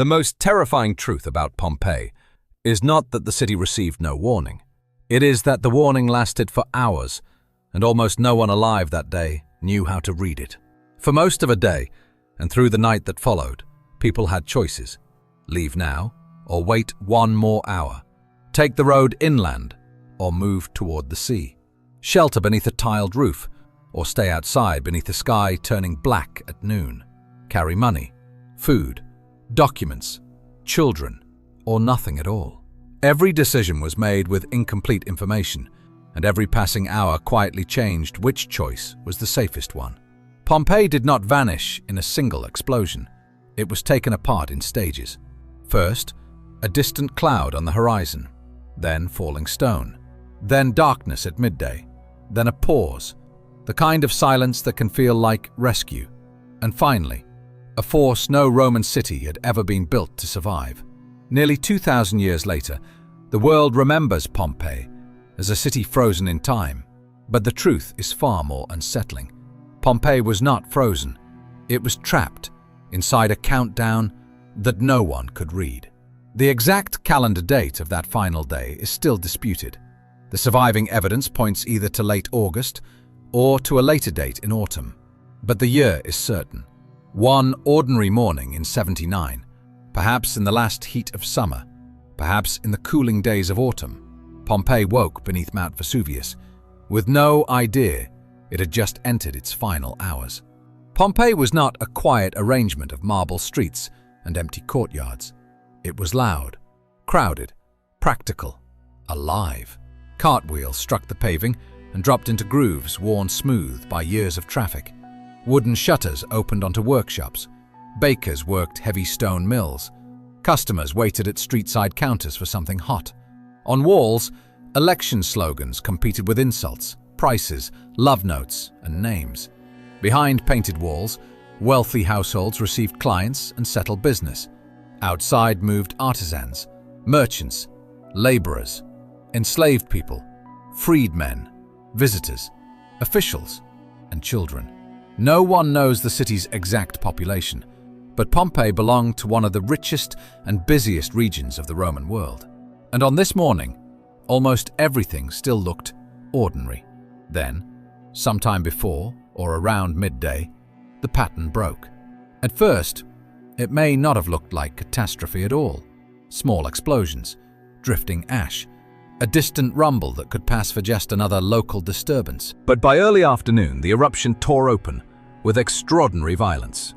The most terrifying truth about Pompeii is not that the city received no warning. It is that the warning lasted for hours, and almost no one alive that day knew how to read it. For most of a day, and through the night that followed, people had choices. Leave now, or wait one more hour. Take the road inland, or move toward the sea. Shelter beneath a tiled roof, or stay outside beneath the sky turning black at noon. Carry money, food, documents, children, or nothing at all. Every decision was made with incomplete information, and every passing hour quietly changed which choice was the safest one. Pompeii did not vanish in a single explosion. It was taken apart in stages. First, a distant cloud on the horizon, then falling stone, then darkness at midday, then a pause, the kind of silence that can feel like rescue, and finally, a force no Roman city had ever been built to survive. Nearly 2,000 years later, the world remembers Pompeii as a city frozen in time, but the truth is far more unsettling. Pompeii was not frozen. It was trapped inside a countdown that no one could read. The exact calendar date of that final day is still disputed. The surviving evidence points either to late August or to a later date in autumn, but the year is certain. One ordinary morning in 79, perhaps in the last heat of summer, perhaps in the cooling days of autumn, Pompeii woke beneath Mount Vesuvius, with no idea it had just entered its final hours. Pompeii was not a quiet arrangement of marble streets and empty courtyards. It was loud, crowded, practical, alive. Cartwheels struck the paving and dropped into grooves worn smooth by years of traffic. Wooden shutters opened onto workshops. Bakers worked heavy stone mills. Customers waited at street-side counters for something hot. On walls, election slogans competed with insults, prices, love notes, and names. Behind painted walls, wealthy households received clients and settled business. Outside moved artisans, merchants, laborers, enslaved people, freedmen, visitors, officials, and children. No one knows the city's exact population, but Pompeii belonged to one of the richest and busiest regions of the Roman world. And on this morning, almost everything still looked ordinary. Then, sometime before or around midday, the pattern broke. At first, it may not have looked like catastrophe at all. Small explosions, drifting ash, a distant rumble that could pass for just another local disturbance. But by early afternoon, the eruption tore open with extraordinary violence.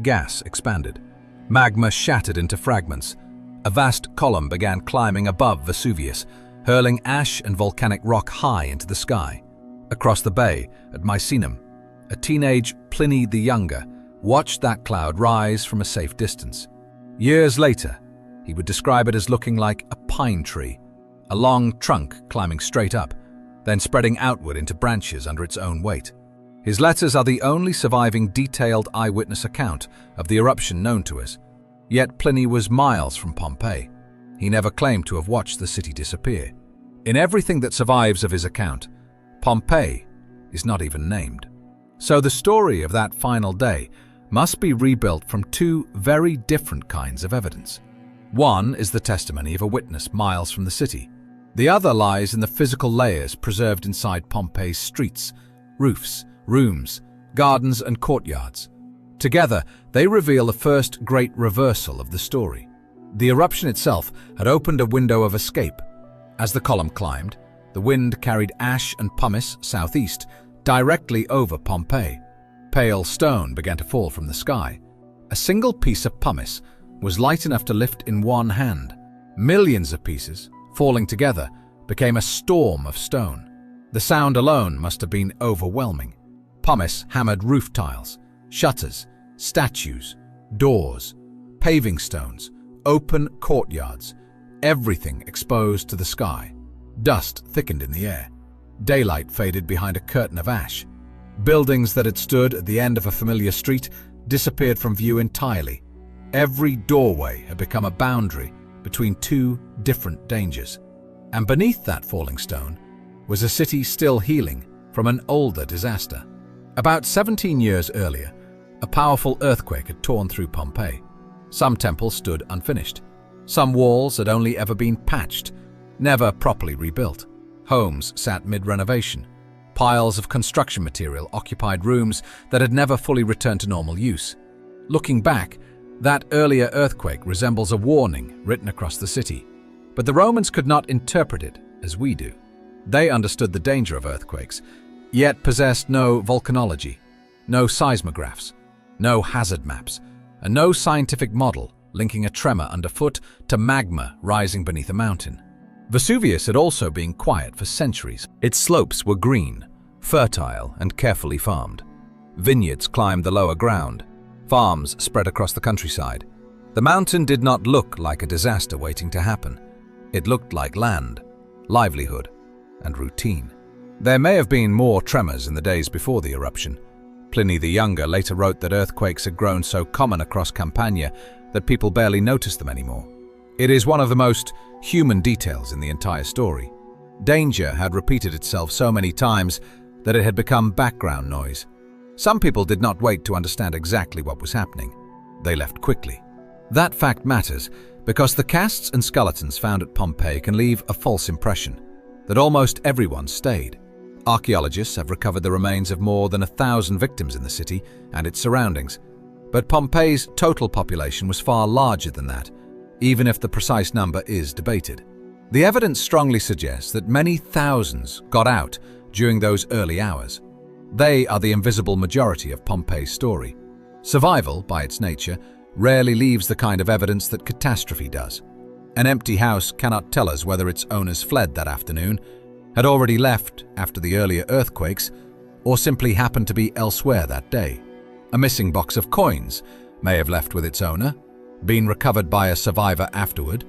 Gas expanded. Magma shattered into fragments. A vast column began climbing above Vesuvius, hurling ash and volcanic rock high into the sky. Across the bay, at Misenum, a teenage Pliny the Younger watched that cloud rise from a safe distance. Years later, he would describe it as looking like a pine tree, a long trunk climbing straight up, then spreading outward into branches under its own weight. His letters are the only surviving detailed eyewitness account of the eruption known to us. Yet Pliny was miles from Pompeii. He never claimed to have watched the city disappear. In everything that survives of his account, Pompeii is not even named. So the story of that final day must be rebuilt from two very different kinds of evidence. One is the testimony of a witness miles from the city. The other lies in the physical layers preserved inside Pompeii's streets, roofs, rooms, gardens, and courtyards. Together, they reveal the first great reversal of the story. The eruption itself had opened a window of escape. As the column climbed, the wind carried ash and pumice southeast, directly over Pompeii. Pale stone began to fall from the sky. A single piece of pumice was light enough to lift in one hand. Millions of pieces, falling together, became a storm of stone. The sound alone must have been overwhelming. Pumice hammered roof tiles, shutters, statues, doors, paving stones, open courtyards, everything exposed to the sky. Dust thickened in the air. Daylight faded behind a curtain of ash. Buildings that had stood at the end of a familiar street disappeared from view entirely. Every doorway had become a boundary between two different dangers. And beneath that falling stone was a city still healing from an older disaster. About 17 years earlier, a powerful earthquake had torn through Pompeii. Some temples stood unfinished. Some walls had only ever been patched, never properly rebuilt. Homes sat mid-renovation. Piles of construction material occupied rooms that had never fully returned to normal use. Looking back, that earlier earthquake resembles a warning written across the city. But the Romans could not interpret it as we do. They understood the danger of earthquakes, yet possessed no volcanology, no seismographs, no hazard maps, and no scientific model linking a tremor underfoot to magma rising beneath a mountain. Vesuvius had also been quiet for centuries. Its slopes were green, fertile, and carefully farmed. Vineyards climbed the lower ground. Farms spread across the countryside. The mountain did not look like a disaster waiting to happen. It looked like land, livelihood, and routine. There may have been more tremors in the days before the eruption. Pliny the Younger later wrote that earthquakes had grown so common across Campania that people barely noticed them anymore. It is one of the most human details in the entire story. Danger had repeated itself so many times that it had become background noise. Some people did not wait to understand exactly what was happening. They left quickly. That fact matters because the casts and skeletons found at Pompeii can leave a false impression that almost everyone stayed. Archaeologists have recovered the remains of more than 1,000 victims in the city and its surroundings. But Pompeii's total population was far larger than that, even if the precise number is debated. The evidence strongly suggests that many thousands got out during those early hours. They are the invisible majority of Pompeii's story. Survival, by its nature, rarely leaves the kind of evidence that catastrophe does. An empty house cannot tell us whether its owners fled that afternoon, had already left after the earlier earthquakes, or simply happened to be elsewhere that day. A missing box of coins may have left with its owner, been recovered by a survivor afterward,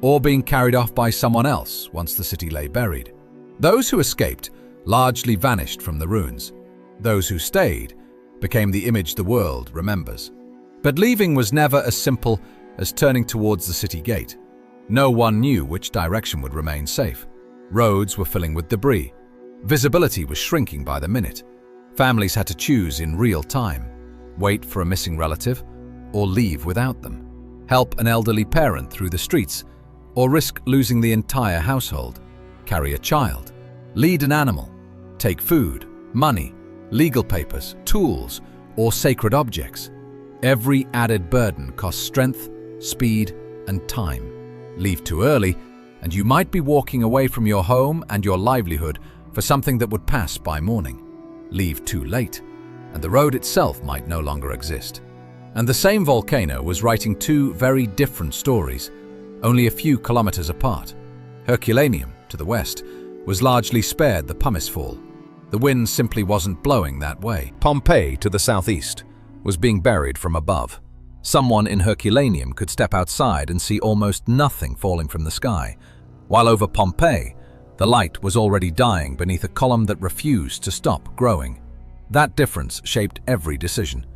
or been carried off by someone else once the city lay buried. Those who escaped largely vanished from the ruins. Those who stayed became the image the world remembers. But leaving was never as simple as turning towards the city gate. No one knew which direction would remain safe. Roads were filling with debris. Visibility was shrinking by the minute. Families had to choose in real time: wait for a missing relative, or leave without them; help an elderly parent through the streets, or risk losing the entire household; carry a child; lead an animal; take food, money, legal papers, tools, or sacred objects. Every added burden costs strength, speed, and time. Leave too early, and you might be walking away from your home and your livelihood for something that would pass by morning. Leave too late, and the road itself might no longer exist. And the same volcano was writing two very different stories, only a few kilometers apart. Herculaneum, to the west, was largely spared the pumice fall. The wind simply wasn't blowing that way. Pompeii, to the southeast, was being buried from above. Someone in Herculaneum could step outside and see almost nothing falling from the sky, while over Pompeii, the light was already dying beneath a column that refused to stop growing. That difference shaped every decision.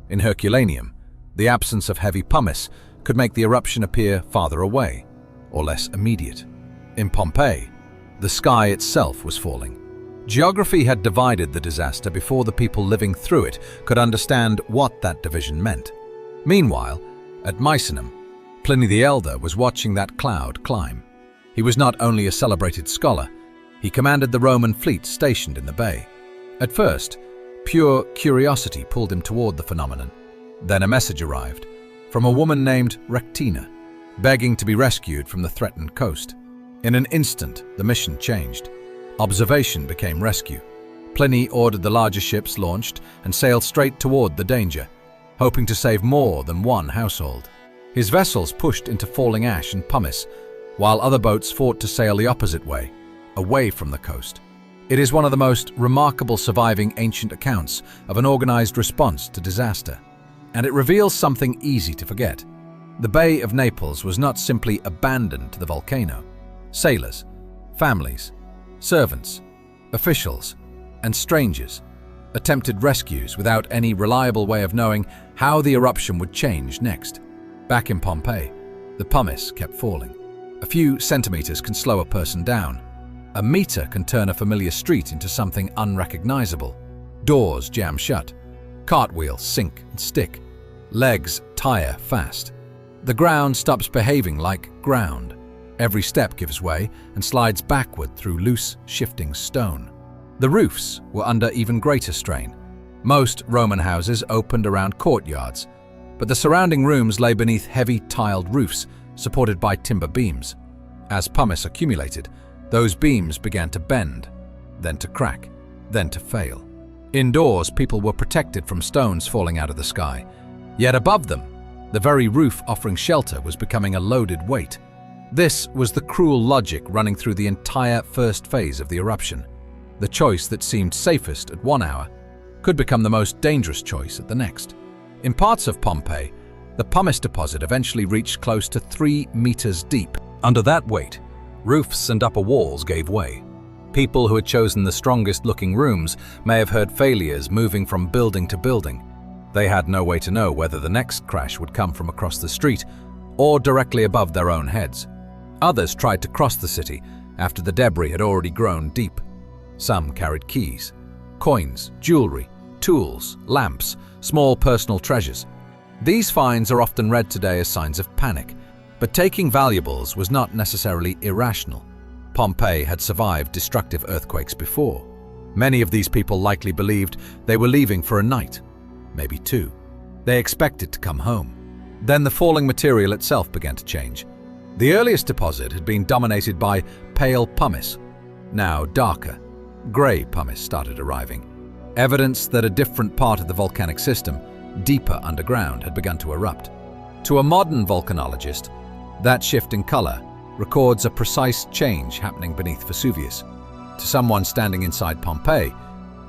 In Herculaneum, the absence of heavy pumice could make the eruption appear farther away, or less immediate. In Pompeii, the sky itself was falling. Geography had divided the disaster before the people living through it could understand what that division meant. Meanwhile, at Misenum, Pliny the Elder was watching that cloud climb. He was not only a celebrated scholar, he commanded the Roman fleet stationed in the bay. At first, pure curiosity pulled him toward the phenomenon. Then a message arrived from a woman named Rectina, begging to be rescued from the threatened coast. In an instant, the mission changed. Observation became rescue. Pliny ordered the larger ships launched and sailed straight toward the danger, hoping to save more than one household. His vessels pushed into falling ash and pumice, while other boats fought to sail the opposite way, away from the coast. It is one of the most remarkable surviving ancient accounts of an organized response to disaster, and it reveals something easy to forget. The Bay of Naples was not simply abandoned to the volcano. Sailors, families, servants, officials, and strangers attempted rescues without any reliable way of knowing how the eruption would change next. Back in Pompeii, the pumice kept falling. A few centimeters can slow a person down. A meter can turn a familiar street into something unrecognizable. Doors jam shut. Cartwheels sink and stick. Legs tire fast. The ground stops behaving like ground. Every step gives way and slides backward through loose, shifting stone. The roofs were under even greater strain. Most Roman houses opened around courtyards, but the surrounding rooms lay beneath heavy tiled roofs supported by timber beams. As pumice accumulated, those beams began to bend, then to crack, then to fail. Indoors, people were protected from stones falling out of the sky. Yet above them, the very roof offering shelter was becoming a loaded weight. This was the cruel logic running through the entire first phase of the eruption. The choice that seemed safest at one hour could become the most dangerous choice at the next. In parts of Pompeii, the pumice deposit eventually reached close to 3 meters deep. Under that weight, roofs and upper walls gave way. People who had chosen the strongest-looking rooms may have heard failures moving from building to building. They had no way to know whether the next crash would come from across the street or directly above their own heads. Others tried to cross the city after the debris had already grown deep. Some carried keys, coins, jewelry, tools, lamps, small personal treasures. These finds are often read today as signs of panic, but taking valuables was not necessarily irrational. Pompeii had survived destructive earthquakes before. Many of these people likely believed they were leaving for a night, maybe 2. They expected to come home. Then the falling material itself began to change. The earliest deposit had been dominated by pale pumice. Now darker, grey pumice started arriving. Evidence that a different part of the volcanic system, deeper underground, had begun to erupt. To a modern volcanologist, that shift in color records a precise change happening beneath Vesuvius. To someone standing inside Pompeii,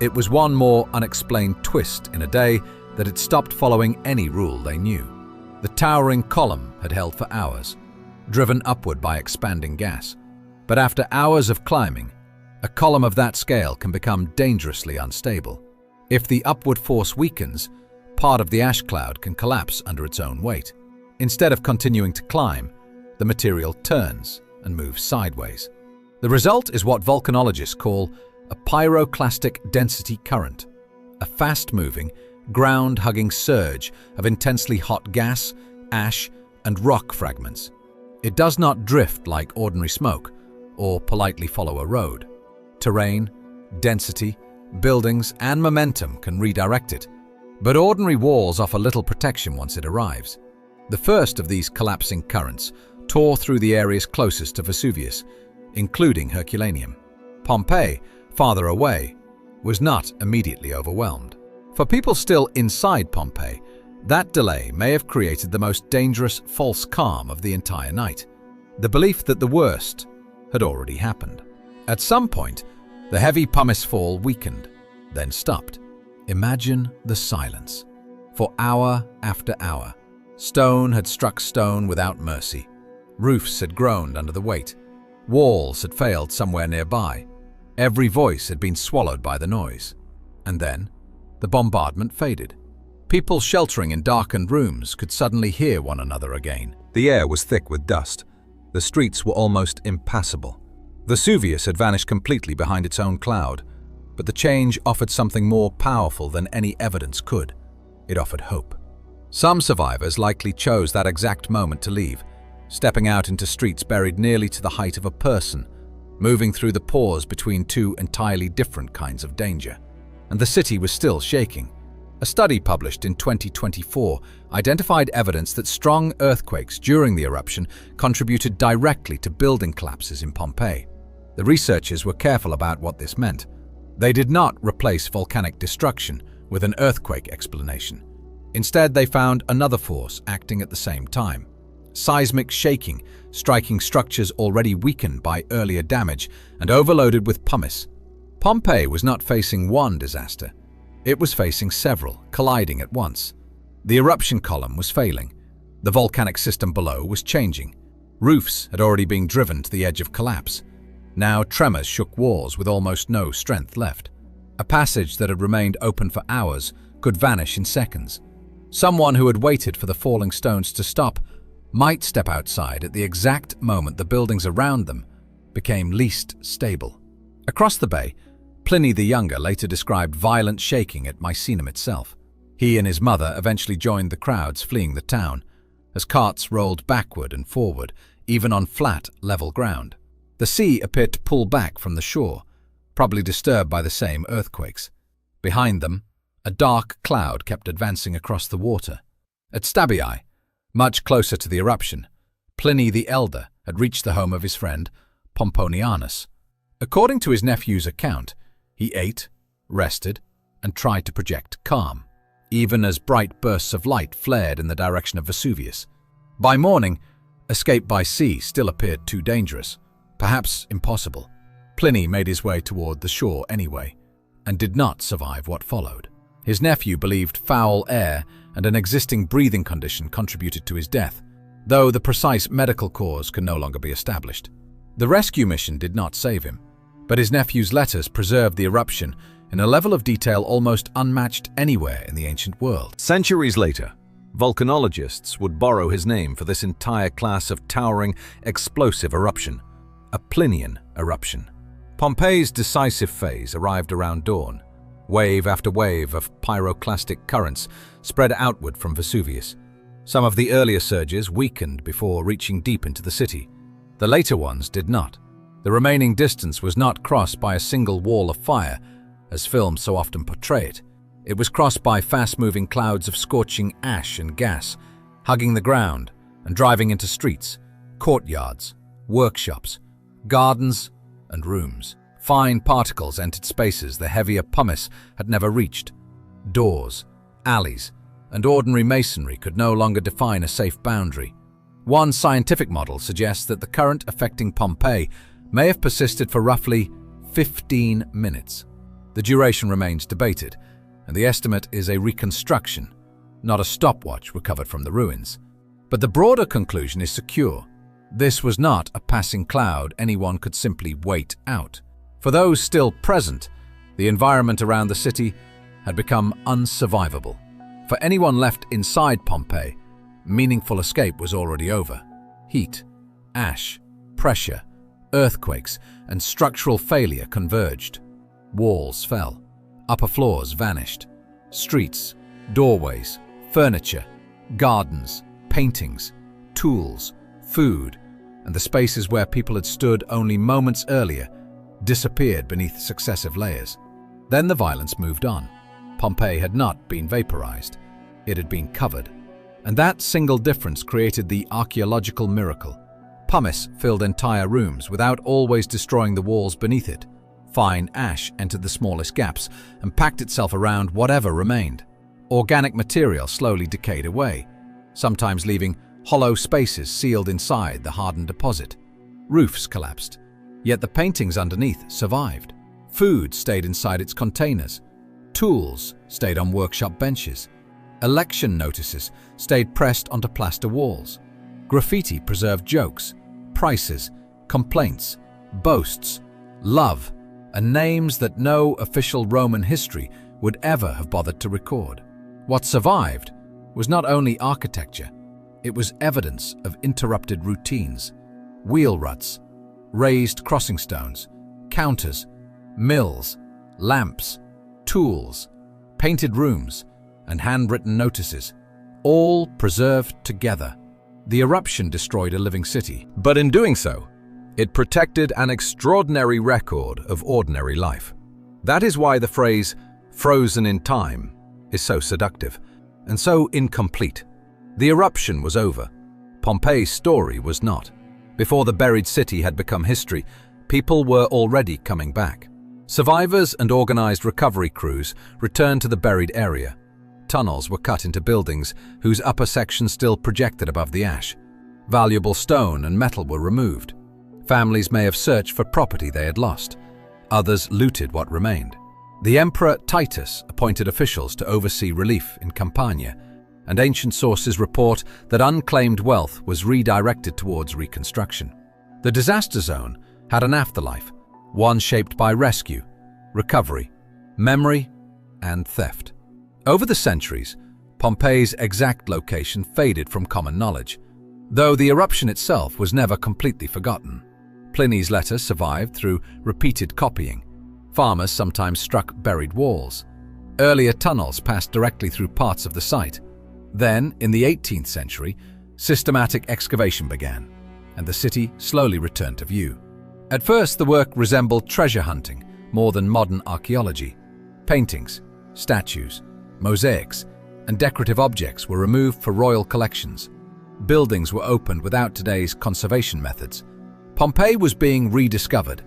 it was one more unexplained twist in a day that had stopped following any rule they knew. The towering column had held for hours, driven upward by expanding gas. But after hours of climbing, a column of that scale can become dangerously unstable. If the upward force weakens, part of the ash cloud can collapse under its own weight. Instead of continuing to climb, the material turns and moves sideways. The result is what volcanologists call a pyroclastic density current, a fast-moving, ground-hugging surge of intensely hot gas, ash, and rock fragments. It does not drift like ordinary smoke or politely follow a road. Terrain, density, buildings, and momentum can redirect it, but ordinary walls offer little protection once it arrives. The first of these collapsing currents tore through the areas closest to Vesuvius, including Herculaneum. Pompeii, farther away, was not immediately overwhelmed. For people still inside Pompeii, that delay may have created the most dangerous false calm of the entire night, the belief that the worst had already happened. At some point, the heavy pumice fall weakened, then stopped. Imagine the silence. For hour after hour, stone had struck stone without mercy. Roofs had groaned under the weight. Walls had failed somewhere nearby. Every voice had been swallowed by the noise. And then, the bombardment faded. People sheltering in darkened rooms could suddenly hear one another again. The air was thick with dust. The streets were almost impassable. Vesuvius had vanished completely behind its own cloud, but the change offered something more powerful than any evidence could. It offered hope. Some survivors likely chose that exact moment to leave, stepping out into streets buried nearly to the height of a person, moving through the pores between 2 entirely different kinds of danger. And the city was still shaking. A study published in 2024 identified evidence that strong earthquakes during the eruption contributed directly to building collapses in Pompeii. The researchers were careful about what this meant. They did not replace volcanic destruction with an earthquake explanation. Instead, they found another force acting at the same time. Seismic shaking, striking structures already weakened by earlier damage and overloaded with pumice. Pompeii was not facing one disaster. It was facing several, colliding at once. The eruption column was failing. The volcanic system below was changing. Roofs had already been driven to the edge of collapse. Now tremors shook walls with almost no strength left. A passage that had remained open for hours could vanish in seconds. Someone who had waited for the falling stones to stop might step outside at the exact moment the buildings around them became least stable. Across the bay, Pliny the Younger later described violent shaking at Misenum itself. He and his mother eventually joined the crowds fleeing the town. as carts rolled backward and forward, even on flat, level ground. The sea appeared to pull back from the shore, probably disturbed by the same earthquakes. Behind them, a dark cloud kept advancing across the water. At Stabii, much closer to the eruption, Pliny the Elder had reached the home of his friend Pomponianus. According to his nephew's account, he ate, rested, and tried to project calm, even as bright bursts of light flared in the direction of Vesuvius. By morning, escape by sea still appeared too dangerous, perhaps impossible. Pliny made his way toward the shore anyway, and did not survive what followed. His nephew believed foul air and an existing breathing condition contributed to his death, though the precise medical cause can no longer be established. The rescue mission did not save him, but his nephew's letters preserved the eruption in a level of detail almost unmatched anywhere in the ancient world. Centuries later, volcanologists would borrow his name for this entire class of towering, explosive eruption, a Plinian eruption. Pompeii's decisive phase arrived around dawn. Wave after wave of pyroclastic currents spread outward from Vesuvius. Some of the earlier surges weakened before reaching deep into the city. The later ones did not. The remaining distance was not crossed by a single wall of fire, as films so often portray it. It was crossed by fast-moving clouds of scorching ash and gas, hugging the ground and driving into streets, courtyards, workshops, gardens, and rooms. Fine particles entered spaces the heavier pumice had never reached. Doors, alleys, and ordinary masonry could no longer define a safe boundary. One scientific model suggests that the current affecting Pompeii may have persisted for roughly 15 minutes. The duration remains debated, and the estimate is a reconstruction, not a stopwatch recovered from the ruins. But the broader conclusion is secure. This was not a passing cloud anyone could simply wait out. For those still present, the environment around the city had become unsurvivable. For anyone left inside Pompeii, meaningful escape was already over. Heat, ash, pressure, earthquakes, and structural failure converged. Walls fell. Upper floors vanished. Streets, doorways, furniture, gardens, paintings, tools, food, and the spaces where people had stood only moments earlier disappeared beneath successive layers. Then the violence moved on. Pompeii had not been vaporized. It had been covered. And that single difference created the archaeological miracle. Pumice filled entire rooms without always destroying the walls beneath it. Fine ash entered the smallest gaps and packed itself around whatever remained. Organic material slowly decayed away, sometimes leaving hollow spaces sealed inside the hardened deposit. Roofs collapsed, yet the paintings underneath survived. Food stayed inside its containers. Tools stayed on workshop benches. Election notices stayed pressed onto plaster walls. Graffiti preserved jokes, prices, complaints, boasts, love, and names that no official Roman history would ever have bothered to record. What survived was not only architecture, it was evidence of interrupted routines, wheel ruts, raised crossing stones, counters, mills, lamps, tools, painted rooms, and handwritten notices, all preserved together. The eruption destroyed a living city, but in doing so, it protected an extraordinary record of ordinary life. That is why the phrase "frozen in time" is so seductive and so incomplete. The eruption was over. Pompeii's story was not. Before the buried city had become history, people were already coming back. Survivors and organized recovery crews returned to the buried area. Tunnels were cut into buildings whose upper sections still projected above the ash. Valuable stone and metal were removed. Families may have searched for property they had lost. Others looted what remained. The Emperor Titus appointed officials to oversee relief in Campania, and ancient sources report that unclaimed wealth was redirected towards reconstruction. The disaster zone had an afterlife, one shaped by rescue, recovery, memory, and theft. Over the centuries, Pompeii's exact location faded from common knowledge, though the eruption itself was never completely forgotten. Pliny's letters survived through repeated copying. Farmers sometimes struck buried walls. Earlier tunnels passed directly through parts of the site. Then, in the 18th century, Systematic excavation began, and the city slowly returned to view. At first, the work resembled treasure hunting more than modern archaeology. Paintings, statues, mosaics, and decorative objects were removed for royal collections. Buildings were opened without today's conservation methods. Pompeii was being rediscovered,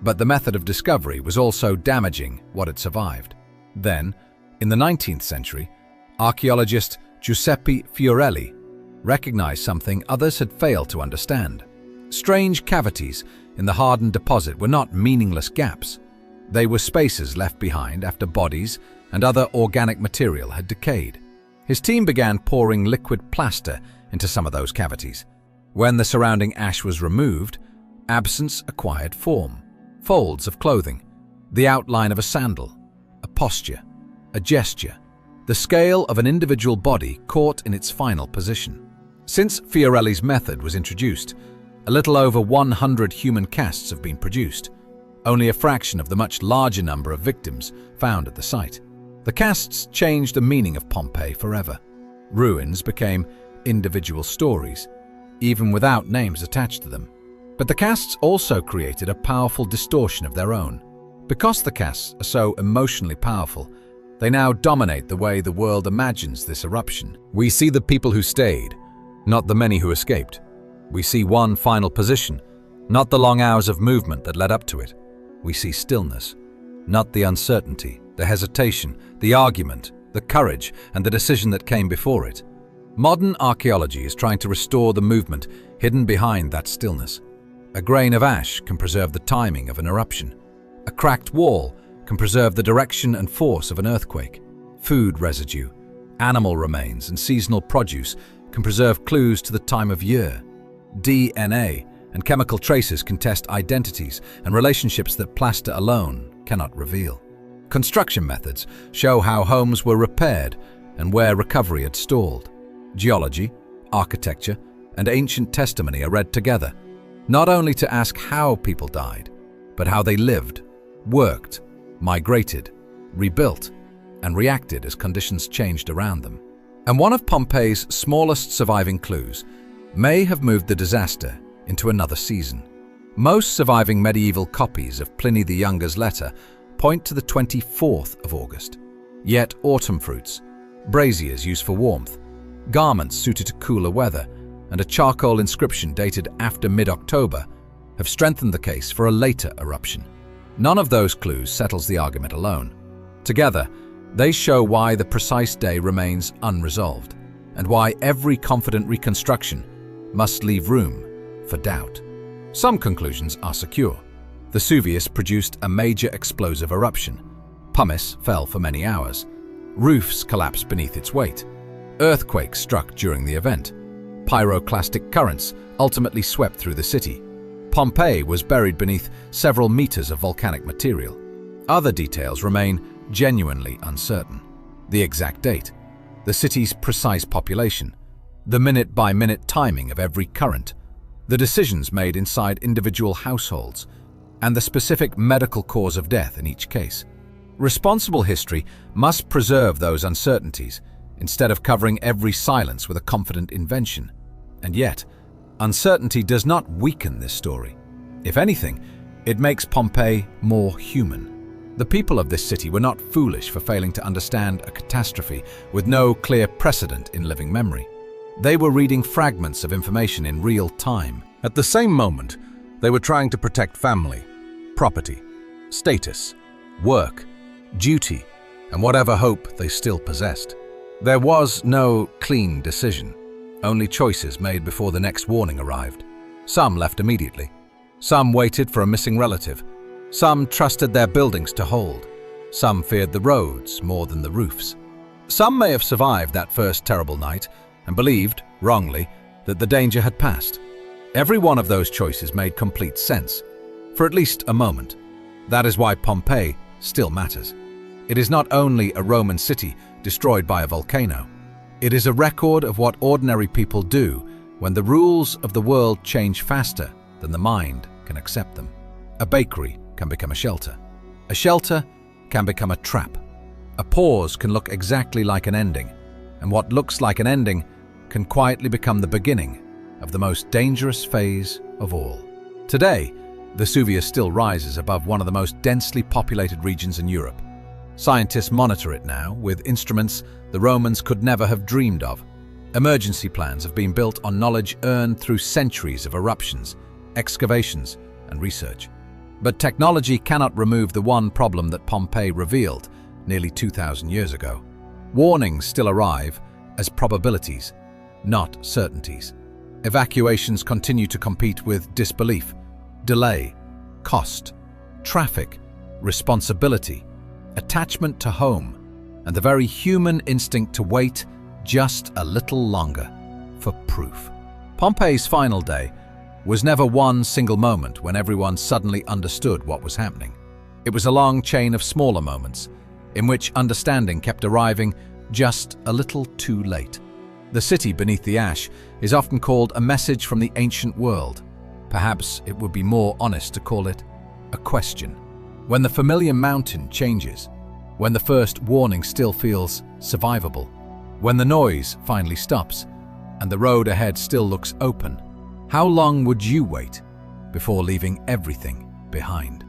but the method of discovery was also damaging what had survived. Then, in the 19th century, archaeologist Giuseppe Fiorelli recognized something others had failed to understand. Strange cavities in the hardened deposit were not meaningless gaps. They were spaces left behind after bodies and other organic material had decayed. His team began pouring liquid plaster into some of those cavities. When the surrounding ash was removed, absence acquired form. Folds of clothing, the outline of a sandal, a posture, a gesture, the scale of an individual body caught in its final position. Since Fiorelli's method was introduced, a little over 100 human casts have been produced, only a fraction of the much larger number of victims found at the site. The casts changed the meaning of Pompeii forever. Ruins became individual stories, even without names attached to them. But the casts also created a powerful distortion of their own. Because the casts are so emotionally powerful, they now dominate the way the world imagines this eruption. We see the people who stayed, not the many who escaped. We see one final position, not the long hours of movement that led up to it. We see stillness, not the uncertainty, the hesitation, the argument, the courage, and the decision that came before it. Modern archaeology is trying to restore the movement hidden behind that stillness. A grain of ash can preserve the timing of an eruption. A cracked wall can preserve the direction and force of an earthquake. Food residue, animal remains, and seasonal produce can preserve clues to the time of year. DNA and chemical traces can test identities and relationships that plaster alone cannot reveal. Construction methods show how homes were repaired and where recovery had stalled. Geology, architecture, and ancient testimony are read together, not only to ask how people died, but how they lived, worked, migrated, rebuilt, and reacted as conditions changed around them. And one of Pompeii's smallest surviving clues may have moved the disaster into another season. Most surviving medieval copies of Pliny the Younger's letter point to the 24th of August. Yet autumn fruits, braziers used for warmth, garments suited to cooler weather, and a charcoal inscription dated after mid-October have strengthened the case for a later eruption. None of those clues settles the argument alone. Together, they show why the precise day remains unresolved, and why every confident reconstruction must leave room for doubt. Some conclusions are secure. Vesuvius produced a major explosive eruption. Pumice fell for many hours. Roofs collapsed beneath its weight. Earthquakes struck during the event. Pyroclastic currents ultimately swept through the city. Pompeii was buried beneath several meters of volcanic material. Other details remain genuinely uncertain. The exact date, the city's precise population, the minute-by-minute timing of every current, the decisions made inside individual households, and the specific medical cause of death in each case. Responsible history must preserve those uncertainties instead of covering every silence with a confident invention. And yet, uncertainty does not weaken this story. If anything, it makes Pompeii more human. The people of this city were not foolish for failing to understand a catastrophe with no clear precedent in living memory. They were reading fragments of information in real time. At the same moment, they were trying to protect family, property, status, work, duty, and whatever hope they still possessed. There was no clean decision, only choices made before the next warning arrived. Some left immediately. Some waited for a missing relative. Some trusted their buildings to hold. Some feared the roads more than the roofs. Some may have survived that first terrible night and believed, wrongly, that the danger had passed. Every one of those choices made complete sense, for at least a moment. That is why Pompeii still matters. It is not only a Roman city destroyed by a volcano. It is a record of what ordinary people do when the rules of the world change faster than the mind can accept them. A bakery can become a shelter. A shelter can become a trap. A pause can look exactly like an ending, and what looks like an ending can quietly become the beginning of the most dangerous phase of all. Today, Vesuvius still rises above one of the most densely populated regions in Europe. Scientists monitor it now with instruments the Romans could never have dreamed of. Emergency plans have been built on knowledge earned through centuries of eruptions, excavations, and research. But technology cannot remove the one problem that Pompeii revealed nearly 2,000 years ago. Warnings still arrive as probabilities, not certainties. Evacuations continue to compete with disbelief, delay, cost, traffic, responsibility, attachment to home, and the very human instinct to wait just a little longer for proof. Pompeii's final day was never one single moment when everyone suddenly understood what was happening. It was a long chain of smaller moments in which understanding kept arriving just a little too late. The city beneath the ash is often called a message from the ancient world. Perhaps it would be more honest to call it a question. When the familiar mountain changes, when the first warning still feels survivable, when the noise finally stops and the road ahead still looks open, how long would you wait before leaving everything behind?